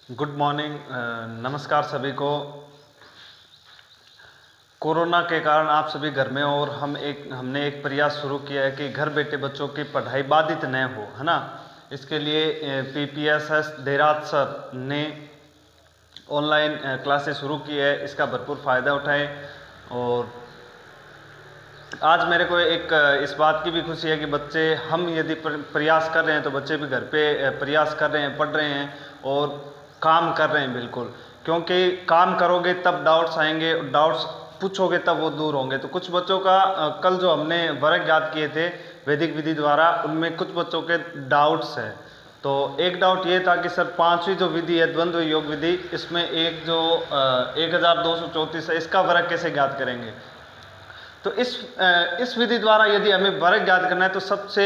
Good morning. नमस्कार सभी को। कोरोना के कारण आप सभी घर में और हमने एक प्रयास शुरू किया है कि घर बैठे बच्चों की पढ़ाई बाधित न हो, है ना। इसके लिए पीपीएसएस देराज सर ने ऑनलाइन क्लासेस शुरू की है। इसका भरपूर फ़ायदा उठाएं। और आज मेरे को एक इस बात की भी खुशी है कि बच्चे, हम यदि प्रयास कर रहे हैं तो बच्चे भी घर पे प्रयास कर रहे हैं, पढ़ रहे हैं और काम कर रहे हैं। बिल्कुल, क्योंकि काम करोगे तब डाउट्स आएंगे, डाउट्स पूछोगे तब वो दूर होंगे। तो कुछ बच्चों का कल जो हमने वर्ग याद किए थे वैदिक विधि द्वारा, उनमें कुछ बच्चों के डाउट्स हैं। तो एक डाउट ये था कि सर 5वीं जो विधि है द्वंद्व योग विधि, इसमें एक जो 1234 है, इसका वर्ग कैसे ज्ञात करेंगे। तो इस विधि द्वारा यदि हमें वर्ग ज्ञात करना है तो सबसे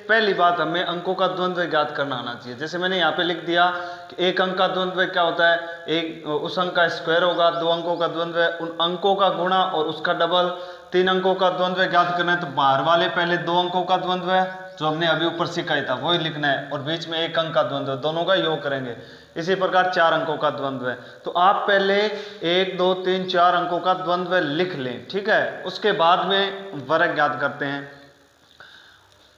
पहली बात हमें अंकों का द्वंद्व ज्ञात करना आना चाहिए। जैसे मैंने यहाँ पे लिख दिया कि एक अंक का द्वंद्व क्या होता है, एक उस अंक का स्क्वायर होगा। 2 अंकों का द्वंद्व है उन अंकों का गुणा और उसका डबल। 3 अंकों का द्वंद्व ज्ञात करना है तो बाहर वाले पहले 2 अंकों का द्वंद्व है जो हमने अभी ऊपर सीखा ही था वही लिखना है, और बीच में 1 अंक का द्वंद्व, दोनों का योग करेंगे। इसी प्रकार 4 अंकों का द्वंद्व है तो आप पहले 1 2 3 4 अंकों का द्वंद्व लिख लें, ठीक है। उसके बाद में वर्ग ज्ञात करते हैं।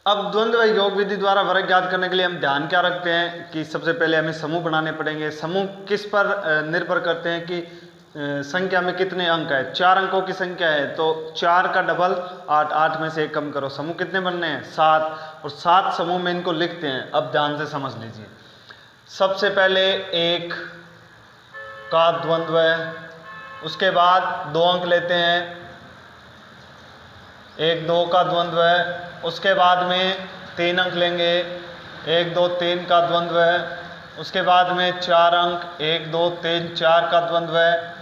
अब द्वंद्व योग विधि द्वारा वर्ग ज्ञात करने के लिए हम ध्यान क्या रखते हैं कि सबसे पहले हमें समूह बनाने पड़ेंगे। समूह किस पर निर्भर करते हैं कि संख्या में कितने अंक है। 4 अंकों की संख्या है तो 4 का डबल 8, 8 में से 1 कम करो, समूह कितने बनने हैं 7, और 7 समूह में इनको लिखते हैं। अब ध्यान से समझ लीजिए। सबसे पहले 1 का द्वंद्व है, उसके बाद 2 अंक लेते हैं, 1 2 का द्वंद्व है, उसके बाद में 3 अंक लेंगे, 1 2 3 का द्वंद्व है, उसके बाद में 4 अंक 1 2 3 4 का द्वंद्व है,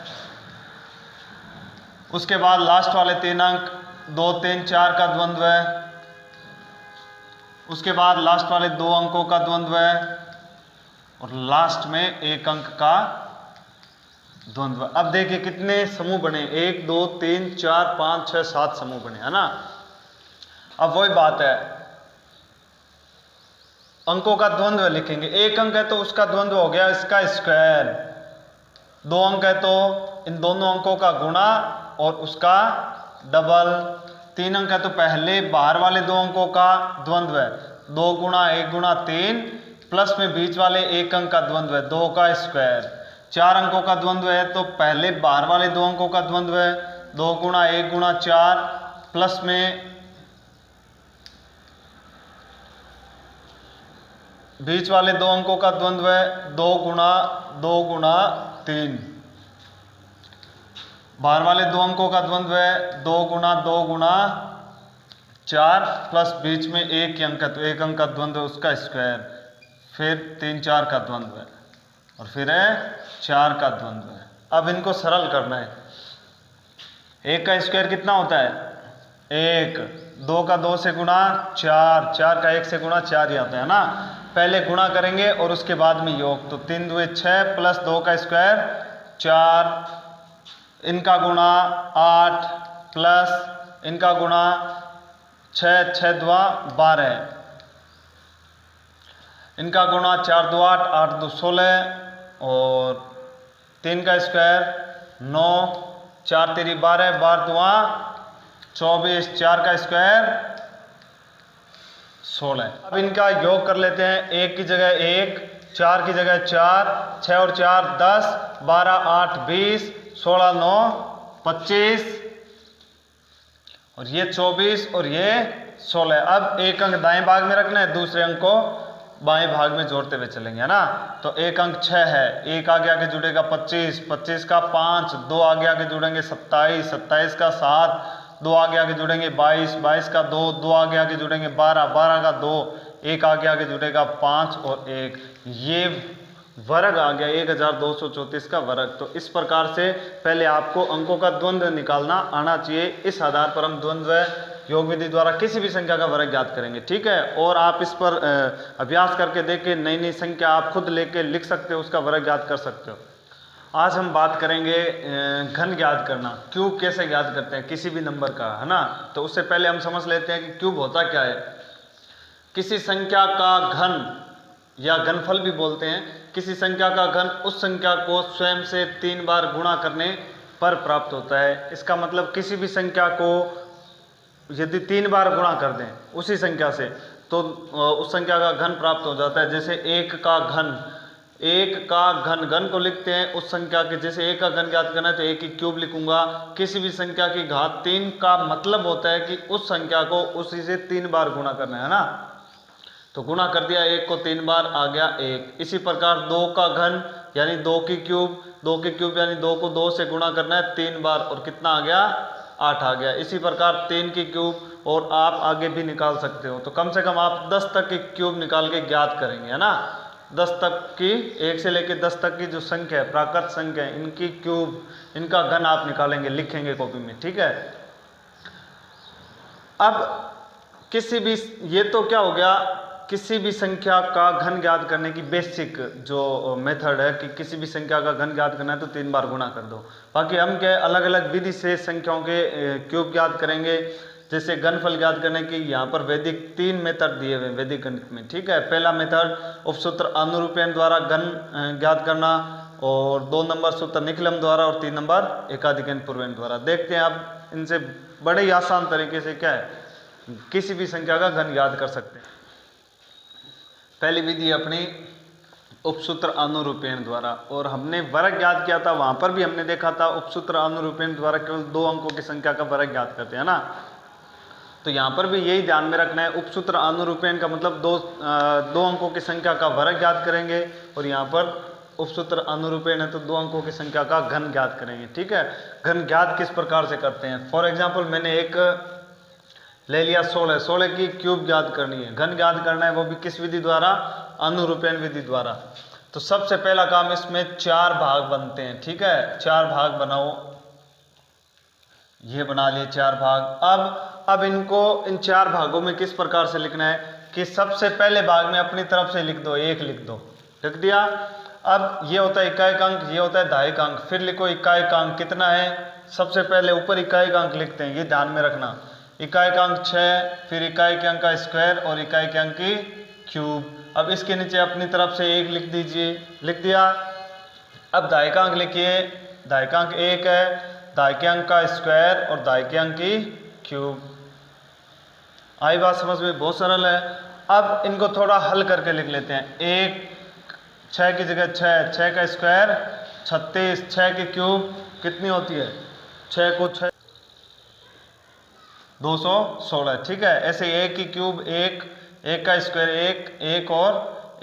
उसके बाद लास्ट वाले 3 अंक 2 3 4 का द्वंद्व है, उसके बाद लास्ट वाले 2 अंकों का द्वंद्व है, और लास्ट में 1 अंक का द्वंद्व। अब देखिए कितने समूह बने, 1 2 3 4 5 6 7 समूह बने, है ना। अब वही बात है, अंकों का द्वंद्व लिखेंगे। 1 अंक है तो उसका द्वंद्व हो गया इसका स्क्वायर, 2 अंक है तो इन दोनों अंकों का गुणा और उसका डबल, 3 अंक है तो पहले बाहर वाले 2 अंकों का द्वंद्व है, 2 गुणा 1 गुणा 3, प्लस में बीच वाले 1 अंक का द्वंद्व है 2 का स्क्वायर। 4 अंकों का द्वंद्व है तो पहले बाहर वाले 2 अंकों का द्वंद्व है 2 गुणा 1 गुणा 4, प्लस में बीच वाले 2 अंकों का द्वंद्व है 2 गुणा 3, बाहर वाले 2 अंकों का द्वंद्व है 2 गुणा 4, प्लस बीच में 1 अंक है तो 1 अंक का द्वंद्व है उसका स्क्वायर, फिर 3 4 का द्वंद्व है और फिर है 4 का द्वंद्व है। अब इनको सरल करना है। 1 का स्क्वायर कितना होता है 1, 2 का 2 से गुणा 4, 4 का 1 से गुणा 4 ही आता है ना। पहले गुणा करेंगे और उसके बाद में योग, तो 3 2 6 प्लस 2 का स्क्वायर 4, इनका गुणा 8 प्लस इनका गुणा 6 6 2 12, इनका गुणा 4 2 8 8 2 16, और 3 का स्क्वायर 9, 4 3 12 12 2 24, 4 का स्क्वायर 16। अब इनका योग कर लेते हैं। 1 की जगह 1, 4 की जगह 4, 6 और 4 10, 12 8 20, 16 9 25, और ये 24 और ये 16। अब 1 अंक दाएं भाग में रखना है, दूसरे अंक को बाएं भाग में जोड़ते हुए चलेंगे, है ना। तो 1 अंक 6 है, 1 आगे आगे जुड़ेगा 25, 25 का 5, 2 आगे आगे जुड़ेंगे 27, 27 का 7, 2 आगे आगे जुड़ेंगे 22, 22 का 2, 2 आगे आगे जुड़ेंगे 12, 12 का 2, 1 आगे आगे जुड़ेगा 5 और 1। ये वर्ग आ गया 1234 का वर्ग। तो इस प्रकार से पहले आपको अंकों का द्वंद्व निकालना आना चाहिए। इस आधार पर हम द्वंद्व योग विधि द्वारा किसी भी संख्या का वर्ग ज्ञात करेंगे, ठीक है। और आप इस पर अभ्यास करके देखें, नई नई संख्या आप खुद लेके लिख सकते हो, उसका वर्ग ज्ञात कर सकते हो। आज हम बात करेंगे घन ज्ञात करना। क्यूब कैसे ज्ञात करते हैं किसी भी नंबर का, है ना। तो उससे पहले हम समझ लेते हैं कि क्यूब होता क्या है। किसी संख्या का घन या घनफल भी बोलते हैं, किसी संख्या का घन उस संख्या को स्वयं से 3 बार गुणा करने पर प्राप्त होता है। इसका मतलब किसी भी संख्या को यदि 3 बार गुणा कर दें उसी संख्या से तो उस संख्या का घन प्राप्त हो जाता है। जैसे 1 का घन, 1 का घन, घन को लिखते हैं उस संख्या के, जैसे 1 का घन ज्ञात करना है तो 1 की क्यूब लिखूंगा। किसी भी संख्या की घात 3 का मतलब होता है कि उस संख्या को उसी से 3 बार गुणा करना है ना, तो गुणा कर दिया 1 को 3 बार, आ गया 1। इसी प्रकार 2 का घन यानी 2 की क्यूब, 2 की क्यूब यानी 2 को 2 से गुणा करना है 3 बार, और कितना आ गया, 8 आ गया। इसी प्रकार 3 की क्यूब, और आप आगे भी निकाल सकते हो। तो कम से कम आप 10 तक की क्यूब निकाल के ज्ञात करेंगे, है ना। 10 तक की, 1 से लेकर 10 तक की जो संख्या है, प्राकृत संख्या है, इनकी क्यूब, इनका घन आप निकालेंगे, लिखेंगे कॉपी में, ठीक है। अब किसी भी, ये तो क्या हो गया, किसी भी संख्या का घन ज्ञात करने की बेसिक जो मेथड है कि किसी भी संख्या का घन ज्ञात करना है तो 3 बार गुणा कर दो। बाकी हम क्या अलग अलग विधि से संख्याओं के क्यूब ज्ञात करेंगे। जैसे घनफल ज्ञात करने की यहाँ पर वैदिक 3 मेथड दिए हुए वैदिक गणित में, ठीक है। पहला मेथड उपसूत्र अनुरूपण द्वारा घन ज्ञात करना, और 2 नंबर सूत्र निखिलम द्वारा, और 3 नंबर एकाधिकरण पूर्वण द्वारा। देखते हैं आप इनसे बड़े ही आसान तरीके से क्या है किसी भी संख्या का घन ज्ञात कर सकते हैं। पहली विधि अपनी उपसूत्र अनुरूपण द्वारा, और हमने वर्ग ज्ञात किया था, वहां पर भी हमने देखा था उपसूत्र अनुरूपण द्वारा केवल 2 अंकों की संख्या का वर्ग ज्ञात करते हैं ना। तो यहाँ पर भी यही ध्यान में रखना है, उपसूत्र अनुरूपण का मतलब 2 अंकों की संख्या का वर्ग ज्ञात करेंगे, और यहाँ पर उपसूत्र अनुरूपण है तो 2 अंकों की संख्या का घन ज्ञात करेंगे, ठीक है। घन ज्ञात किस प्रकार से करते हैं, फॉर एग्जाम्पल मैंने एक ले लिया 16 की क्यूब ज्ञात करनी है, घन ज्ञात करना है, वो भी किस विधि द्वारा, अनुरूपण विधि द्वारा। तो सबसे पहला काम, इसमें 4 भाग बनते हैं, ठीक है। 4 भाग बनाओ, ये बना लिए 4 भाग। अब इनको इन 4 भागों में किस प्रकार से लिखना है कि सबसे पहले भाग में अपनी तरफ से लिख दो, 1 लिख दो, लिख दिया। अब ये होता है इकाई अंक, ये होता है दहाई अंक, फिर लिखो इकाई अंक कितना है, सबसे पहले ऊपर इकाई अंक लिखते हैं, ये ध्यान में रखना। इकाई का अंक 6, फिर इकाई के अंक का स्क्वायर और इकाई के अंक की क्यूब। अब इसके नीचे अपनी तरफ से 1 लिख दीजिए, लिख दिया। अब दहाई का अंक लिखिए, दहाई का अंक 1 है, दहाई के अंक का स्क्वायर और दहाई के अंक की क्यूब। आई बात समझ में, बहुत सरल है। अब इनको थोड़ा हल करके लिख लेते हैं। 1 6 की जगह 6, 6 का स्क्वायर 36, 6 की क्यूब कितनी होती है, 6 को 6 216, ठीक है। ऐसे 1 की क्यूब 1, 1 का स्क्वायर 1, 1 और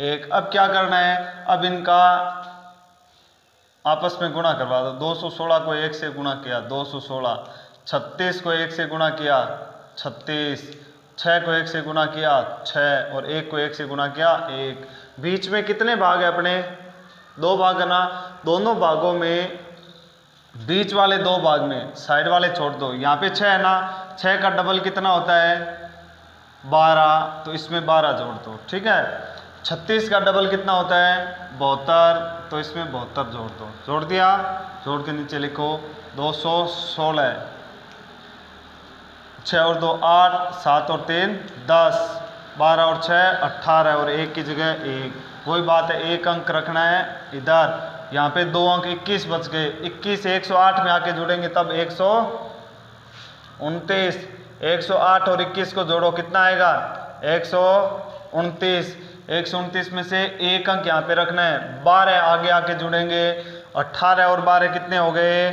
1। अब क्या करना है, अब इनका आपस में गुणा करवा दो। 216 को 1 से गुणा किया 216, 36 को 1 से गुणा किया 36, 6 को 1 से गुणा किया 6, और 1 को 1 से गुणा किया 1। बीच में कितने भाग है अपने, 2 भाग है ना। दोनों भागों में बीच वाले 2 भाग में साइड वाले छोड़ दो। यहाँ पे 6 है ना, 6 का डबल कितना होता है 12, तो इसमें 12 जोड़ दो, ठीक है। 36 का डबल कितना होता है 72, तो इसमें 72 जोड़ दो। जोड़ दिया, जोड़ के नीचे लिखो 216, 6 और 2 8, 7 और 3 10, 12 और 6 18, और 1 की जगह 1। वही बात है, 1 अंक रखना है इधर। यहाँ पे 2 अंक 21 बच गए, 21 108 में आके जुड़ेंगे तब 129। 108 और 21 को जोड़ो कितना आएगा 129। 129 में से 1 अंक यहाँ पे रखना है, 12 आगे आके जुड़ेंगे। 18 और 12 कितने हो गए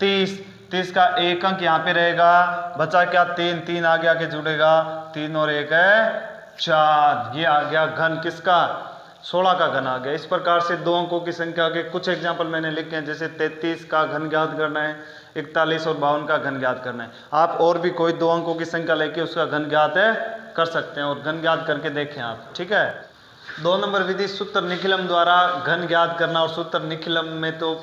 30। 30 का 1 अंक यहाँ पे रहेगा, बचा क्या 3, 3 आगे आके जुड़ेगा, 3 और 1 है 4। ये आ गया घन किसका 16 का घन आ गया। इस प्रकार से 2 अंकों की संख्या के कुछ एग्जाम्पल मैंने लिखे हैं, जैसे 33 का घन ज्ञात करना है, 41 और 52 का घन ज्ञात करना है। आप और भी कोई 2 अंकों की संख्या लेके उसका घन ज्ञात कर सकते हैं, और घन ज्ञात करके देखें आप, ठीक है। 2 नंबर विधि सूत्र निखिलम द्वारा घन ज्ञात करना। और सूत्र निखिलम में तो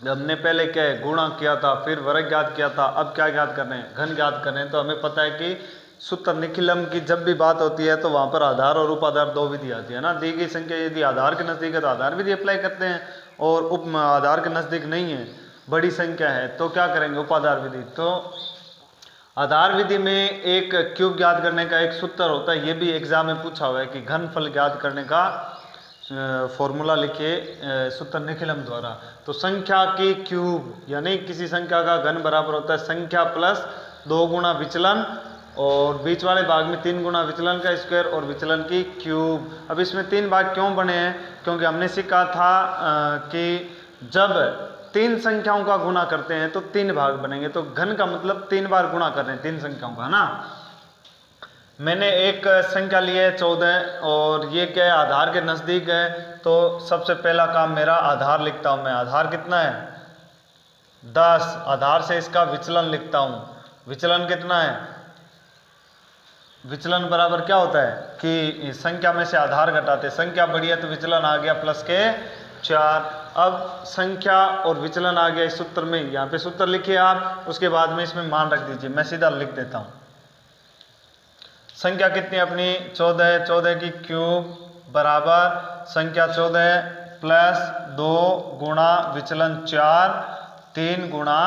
हमने पहले क्या है गुणा किया था, फिर वर्ग ज्ञात किया था, अब क्या ज्ञात कर रहे हैं घन ज्ञात कर रहे हैं। तो हमें पता है कि सूत्र निखिलम की जब भी बात होती है तो वहाँ पर आधार और उपाधार 2 विधि आती है ना। दी गई संख्या यदि आधार के नज़दीक है तो आधार विधि अप्लाई करते हैं, और उप आधार के नज़दीक नहीं है, बड़ी संख्या है तो क्या करेंगे उपाधार विधि। तो आधार विधि में एक क्यूब ज्ञात करने का एक सूत्र होता है, ये भी एग्जाम में पूछा हुआ है कि घनफल ज्ञात करने का फॉर्मूला लिखिए सूत्र निखिलम द्वारा। तो संख्या की क्यूब यानी किसी संख्या का घन बराबर होता है संख्या प्लस 2 गुना विचलन और बीच वाले भाग में 3 गुना विचलन का स्क्वायर और विचलन की क्यूब। अब इसमें 3 भाग क्यों बने हैं? क्योंकि हमने सीखा था कि जब 3 संख्याओं का गुणा करते हैं तो 3 भाग बनेंगे। तो घन का मतलब 3 बार गुणा कर रहे हैं 3 संख्याओं का, है ना। मैंने एक संख्या ली है 14 और ये क्या है, आधार के नज़दीक है। तो सबसे पहला काम मेरा आधार लिखता हूँ मैं। आधार कितना है? 10। आधार से इसका विचलन लिखता हूँ। विचलन कितना है? विचलन बराबर क्या होता है कि संख्या में से आधार घटाते, संख्या बढ़ी है तो विचलन आ गया प्लस के 4। अब संख्या और विचलन आ गया इस सूत्र में। यहाँ पे सूत्र लिखिए आप, उसके बाद में इसमें मान रख दीजिए। मैं सीधा लिख देता हूँ। संख्या कितनी अपनी 14, 14 की क्यूब बराबर संख्या 14 प्लस 2 गुणा विचलन 4, 3 गुणा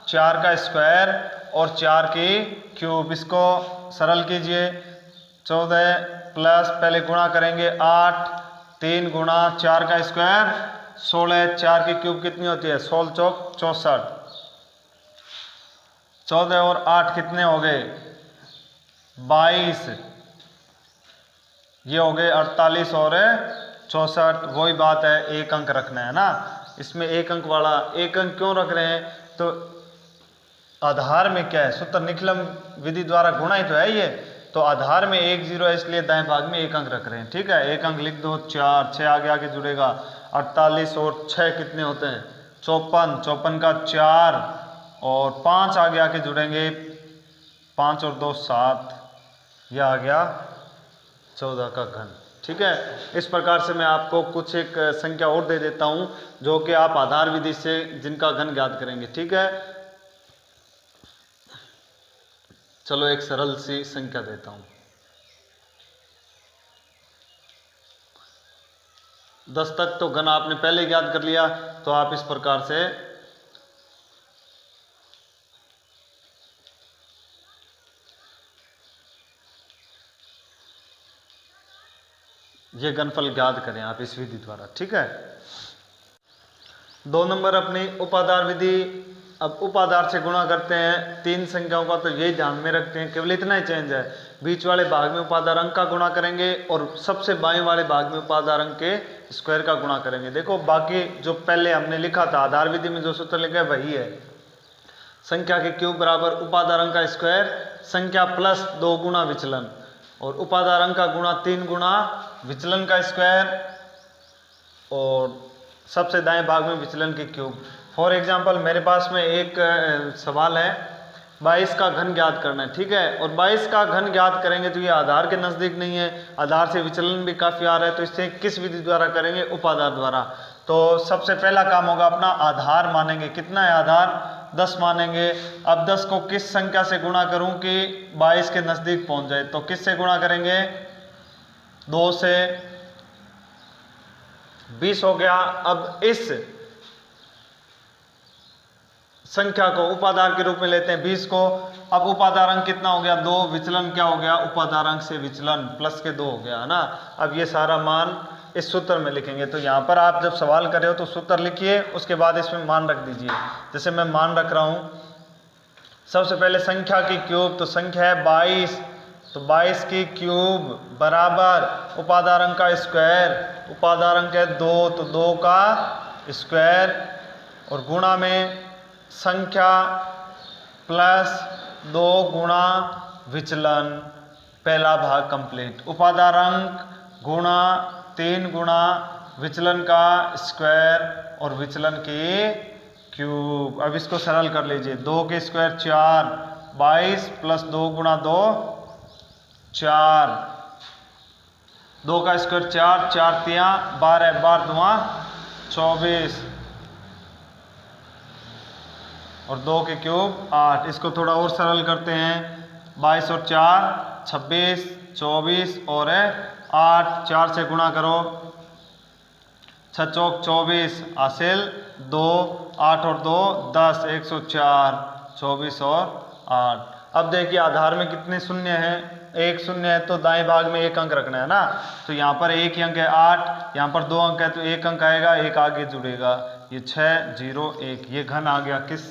4 का स्क्वायर और 4 की क्यूब। इसको सरल कीजिए। 14 प्लस पहले गुणा करेंगे 8, 3 गुणा 4 का स्क्वायर 16, 4 की क्यूब कितनी होती है? 16 चौक 64। 14 और 8 कितने हो गए? 22। ये हो गए 48 और 64। वही बात है, एक अंक रखना है ना इसमें। एक अंक वाला, एक अंक क्यों रख रहे हैं? तो आधार में क्या है, सूत्र निखिलम विधि द्वारा गुणा ही तो है ये। तो आधार में 1 0 है, इसलिए दाएं भाग में एक अंक रख रहे हैं। ठीक है, एक अंक लिख दो। 4, 6 आगे आगे जुड़ेगा। 48 और 6 कितने होते हैं? 54। 54 का 4 और 5 आगे आके जुड़ेंगे। 5 और 2 7। यह आ गया 14 का घन। ठीक है, इस प्रकार से मैं आपको कुछ एक संख्या और दे देता हूं जो कि आप आधार विधि से जिनका घन ज्ञात करेंगे। ठीक है, चलो एक सरल सी संख्या देता हूं। 10 तक तो घन आपने पहले ज्ञात कर लिया। तो आप इस प्रकार से ये घनफल ज्ञात करें आप इस विधि द्वारा। ठीक है, 2 नंबर अपनी उपाधार विधि। अब उपाधार से गुणा करते हैं 3 संख्याओं का, तो यही ध्यान में रखते हैं। केवल इतना ही चेंज है, बीच वाले भाग में उपाधार अंक का गुणा करेंगे और सबसे बाएं वाले भाग में उपाधार अंक के स्क्वायर का गुणा करेंगे। देखो बाकी जो पहले हमने लिखा था आधार विधि में जो सूत्र लिखा है वही है। संख्या के क्यूब बराबर उपाधार अंक का स्क्वायर संख्या प्लस 2 गुना विचलन और उपाधार अंक का गुणा 3 गुना विचलन का स्क्वायर और सबसे दाएं भाग में विचलन की क्यूब। फॉर एग्जांपल मेरे पास में एक सवाल है, 22 का घन ज्ञात करना है। ठीक है, और 22 का घन ज्ञात करेंगे तो ये आधार के नज़दीक नहीं है, आधार से विचलन भी काफ़ी आ रहा है। तो इससे किस विधि द्वारा करेंगे? उपाधार द्वारा। तो सबसे पहला काम होगा अपना आधार मानेंगे। कितना है आधार? 10 मानेंगे। अब 10 को किस संख्या से गुणा करूं कि 22 के नज़दीक पहुंच जाए? तो किस से गुणा करेंगे? 2 से। 20 हो गया। अब इस संख्या को उपाधार के रूप में लेते हैं 20 को। अब उपाधार अंक कितना हो गया? 2। विचलन क्या हो गया? उपाधार अंक से विचलन प्लस के 2 हो गया, है ना। अब ये सारा मान इस सूत्र में लिखेंगे। तो यहाँ पर आप जब सवाल कर रहे हो तो सूत्र लिखिए, उसके बाद इसमें मान रख दीजिए। जैसे मैं मान रख रहा हूँ, सबसे पहले संख्या की क्यूब, तो संख्या है 22, तो 22 की क्यूब बराबर उपाधार अंक का स्क्वायर, उपाधार अंक है 2 तो 2 का स्क्वायर और गुणा में संख्या प्लस 2 गुणा विचलन। पहला भाग कंप्लीट। उपाधार अंक गुणा 3 गुणा विचलन का स्क्वायर और विचलन की क्यूब। अब इसको सरल कर लीजिए। 2 के स्क्वायर 4, 22 प्लस 2 गुणा 2 4, 2 का स्क्वायर 4, 4 तिया 12, 12 दुआ 24 और 2 के क्यूब 8। इसको थोड़ा और सरल करते हैं। 22 और 4 26, 24 और 8, 4 से गुणा करो, 6 चौक 24 हासिल 2, 8 और 2 10, 104, 24 और 8। अब देखिए आधार में कितने शून्य हैं? एक शून्य है तो दाएं भाग में एक अंक रखना है ना, तो यहाँ पर एक ही अंक है 8, यहाँ पर 2 अंक है तो एक अंक आएगा, एक आगे जुड़ेगा, ये 6 0 1, ये घन आ गया किस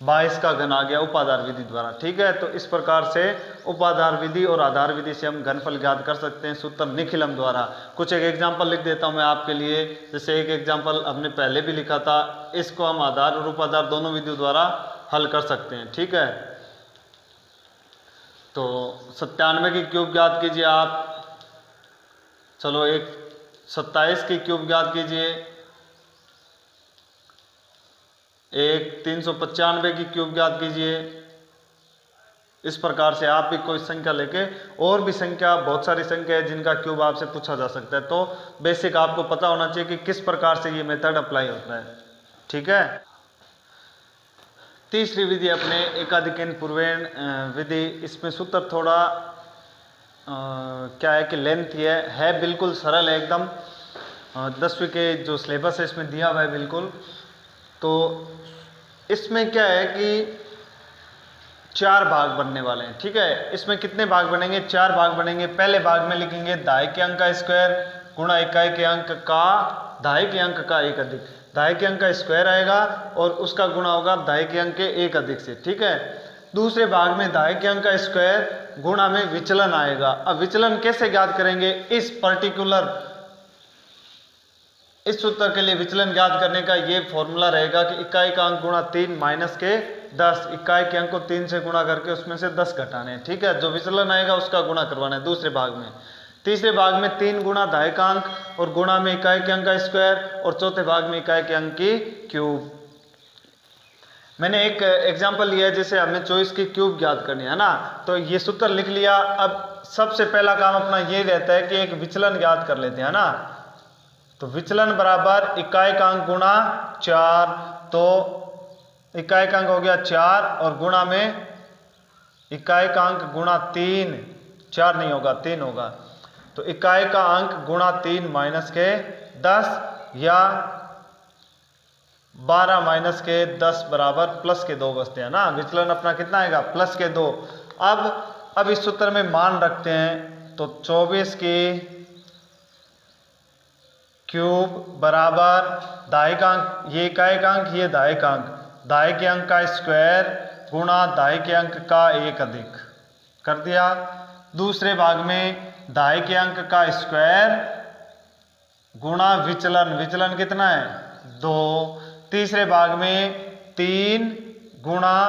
22 का घन आ गया उपाधार विधि द्वारा। ठीक है, तो इस प्रकार से उपाधार विधि और आधार विधि से हम घनफल ज्ञात कर सकते हैं सूत्र निखिलम द्वारा। कुछ एक एग्जांपल लिख देता हूं मैं आपके लिए, जैसे एक एग्जांपल हमने पहले भी लिखा था, इसको हम आधार और उपाधार दोनों विधियों द्वारा हल कर सकते हैं। ठीक है, तो 97 की क्यूब ज्ञात कीजिए आप, चलो एक 27 की क्यूब ज्ञात कीजिए, एक 395 की क्यूब ज्ञात कीजिए। इस प्रकार से आप भी कोई संख्या लेके, और भी संख्या बहुत सारी संख्या है जिनका क्यूब आपसे पूछा जा सकता है, तो बेसिक आपको पता होना चाहिए कि किस प्रकार से ये मेथड अप्लाई होता है। ठीक है, तीसरी विधि अपने एकाधिकन पूर्वेण विधि, इसमें सूत्र थोड़ा क्या है कि लेंथ है बिल्कुल सरल है एकदम, 10वीं के जो सिलेबस है इसमें दिया हुआ है बिल्कुल। तो इसमें क्या है कि 4 भाग बनने वाले हैं। ठीक है, इसमें कितने भाग बनेंगे, 4 भाग बनेंगे। पहले भाग में लिखेंगे दाएं के अंक का स्क्वायर गुणा इकाई के अंक का दाएं के अंक का एक अधिक, दाएं के अंक का स्क्वायर आएगा और उसका गुणा होगा दाएं के अंक के एक अधिक से। ठीक है, दूसरे भाग में दाएं के अंक का स्क्वायर गुणा में विचलन आएगा। अब विचलन कैसे ज्ञात करेंगे, इस पर्टिकुलर इस सूत्र के लिए विचलन ज्ञात करने का ये फॉर्मूला रहेगा कि इकाई का अंक गुणा 3 माइनस के 10, इकाई के अंक को 3 से गुणा करके उसमें से 10 घटाने हैं। ठीक है, जो विचलन आएगा उसका गुणा करवाना है दूसरे भाग में। तीसरे भाग में 3 गुणा दाएं का अंक और गुणा में इकाई के अंक का स्क्वायर, और चौथे भाग में इकाई के अंक की क्यूब। मैंने एक एग्जाम्पल लिया है, जैसे हमें 24 की क्यूब ज्ञात करनी है ना, तो ये सूत्र लिख लिया। अब सबसे पहला काम अपना ये रहता है कि एक विचलन ज्ञात कर लेते हैं ना, तो विचलन बराबर इकाई का अंक गुणा 4, तो इकाई का अंक हो गया 4 और गुणा में इकाई का अंक गुणा 3, 4 नहीं होगा 3 होगा, तो इकाई का अंक गुणा 3 माइनस के 10 या 12 माइनस के 10 बराबर प्लस के 2 बचते हैं ना। विचलन अपना कितना आएगा, प्लस के 2। अब इस सूत्र में मान रखते हैं, तो 24 की क्यूब बराबर दाएं का अंक, ये इकाई का अंक ये दाएं का अंक, दाएं के अंक का स्क्वायर गुणा दाएं के अंक का एक अधिक कर दिया। दूसरे भाग में दाएं के अंक का स्क्वायर गुणा विचलन, विचलन कितना है 2। तीसरे भाग में 3 गुणा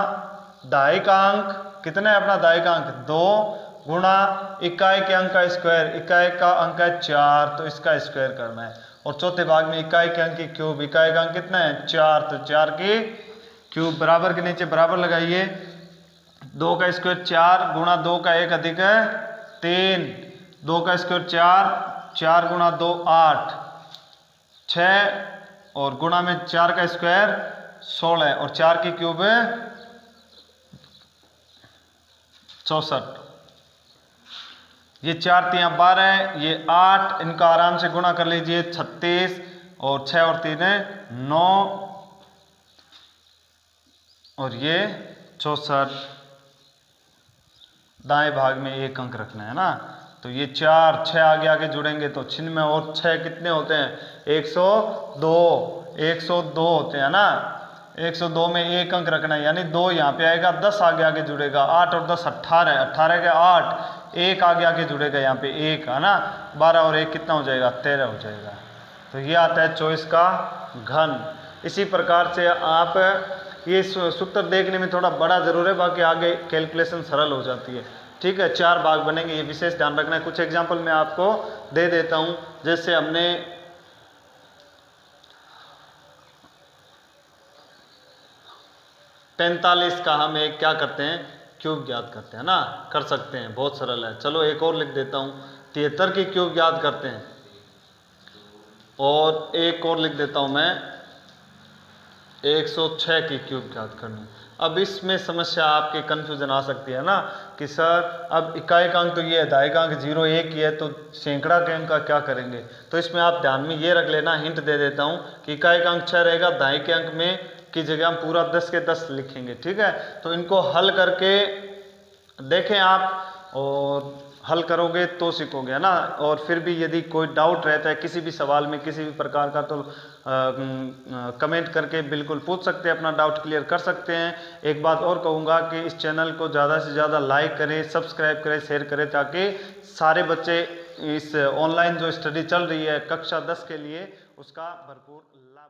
दाएं का अंक, कितना है अपना दाएं का अंक 2 गुणा इकाई के अंक का स्क्वायर, इकाई का अंक है 4 तो इसका स्क्वायर करना है, और चौथे भाग में इकाई के अंक की क्यूब, इकाई का अंक कितना है 4 तो 4 की क्यूब। बराबर के नीचे बराबर लगाइए, 2 का स्क्वायर 4 गुणा 2 का एक अधिक है 3, 2 का स्क्वायर 4, 4 गुणा 2 8, 6 और गुणा में 4 का स्क्वायर 16 और 4 की क्यूब है 64, ये 4 3 12 है, ये 8, इनका आराम से गुणा कर लीजिए 36 और 6 और 3 है 9 और ये 64। दाएं भाग में एक अंक रखना है ना, तो ये 4 6 आगे जुड़ेंगे तो 96 और 6 कितने होते हैं 102 होते हैं ना। 102 में एक अंक रखना है, यानी 2 यहाँ पे आएगा, 10 आगे जुड़ेगा, 8 और 10 18 है, 18 के 8, एक आगे जुड़ेगा यहाँ पे एक है ना, 12 और 1 कितना हो जाएगा 13 हो जाएगा। तो ये आता है 24 का घन। इसी प्रकार से आप ये सूत्र देखने में थोड़ा बड़ा जरूर है, बाकी आगे कैलकुलेशन सरल हो जाती है। ठीक है, 4 भाग बनेंगे, ये विशेष ध्यान रखना है। कुछ एग्जाम्पल मैं आपको दे देता हूँ, जैसे हमने 45 का हम एक क्या करते हैं क्यूब ज्ञात करते हैं ना, कर सकते हैं, बहुत सरल है। चलो एक और लिख देता हूँ, 73 की क्यूब ज्ञात करते हैं, और एक और लिख देता हूँ मैं 106 की क्यूब ज्ञात करनी। अब इसमें समस्या आपके कन्फ्यूजन आ सकती है ना कि सर अब इकाई का अंक तो ये है, दाएं का अंक 0 1 ही है, तो सैकड़ा के अंक का क्या करेंगे। तो इसमें आप ध्यान में ये रख लेना, हिंट दे देता हूँ कि इकाई का अंक 6 रहेगा, दाएं के अंक में की जगह हम पूरा 10 के 10 लिखेंगे। ठीक है, तो इनको हल करके देखें आप और हल करोगे तो सीखोगे, है ना। और फिर भी यदि कोई डाउट रहता है किसी भी सवाल में, किसी भी प्रकार का, तो कमेंट करके बिल्कुल पूछ सकते हैं, अपना डाउट क्लियर कर सकते हैं। एक बात और कहूँगा कि इस चैनल को ज़्यादा से ज़्यादा लाइक करें, सब्सक्राइब करें, शेयर करें, ताकि सारे बच्चे इस ऑनलाइन जो स्टडी चल रही है कक्षा 10 के लिए उसका भरपूर लाभ